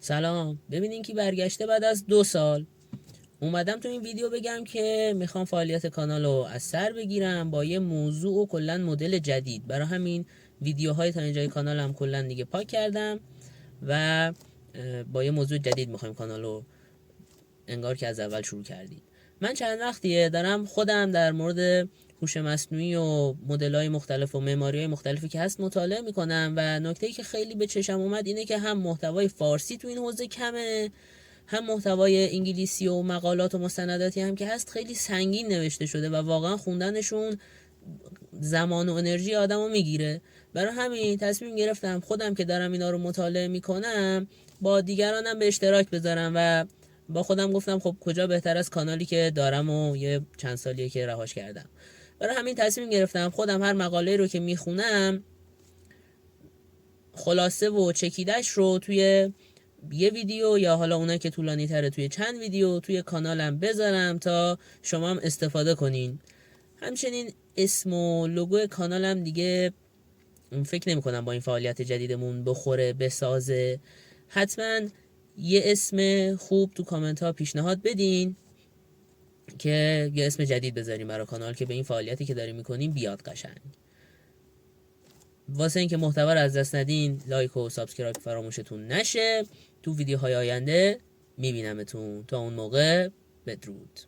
سلام. ببینین که برگشته بعد از 2 سال اومدم تو این ویدیو بگم که میخوام فعالیت کانال رو از سر بگیرم با یه موضوع و کلا مدل جدید. برای همین ویدیوهای تا اینجای کانالم کلا دیگه پاک کردم و با یه موضوع جدید میخوایم کانال رو انگار که از اول شروع کردیم. من چند وقتیه دارم خودم در مورد هوش مصنوعی و مدل‌های مختلف و معماری‌های مختلفی که هست مطالعه میکنم و نکته‌ای که خیلی به چشم اومد اینه که هم محتوای فارسی تو این حوزه کمه، هم محتوای انگلیسی و مقالات و مستنداتی هم که هست خیلی سنگین نوشته شده و واقعا خوندنشون زمان و انرژی آدمو میگیره. برای همین تصمیم گرفتم خودم که دارم اینا رو مطالعه میکنم با دیگرانم به اشتراک بذارم و با خودم گفتم خب کجا بهتر از کانالی که دارم و یه چند سالیه که رهاش کردم. برای همین تصمیم گرفتم خودم هر مقاله رو که میخونم خلاصه و چکیدش رو توی یه ویدیو یا حالا اونایی که طولانی تره توی چند ویدیو توی کانالم بذارم تا شما هم استفاده کنین. همچنین اسم و لوگو کانالم دیگه فکر نمی کنم با این فعالیت جدیدمون بخوره بسازه. حتما یه اسم خوب تو کامنت ها پیشنهاد بدین که یه اسم جدید بذاریم برای کانال که به این فعالیتی که داریم میکنیم بیاد قشنگ. واسه اینکه محتوا رو از دست ندین لایک و سابسکرایب فراموشتون نشه. تو ویدیوهای آینده میبینمتون. تا اون موقع بدرود.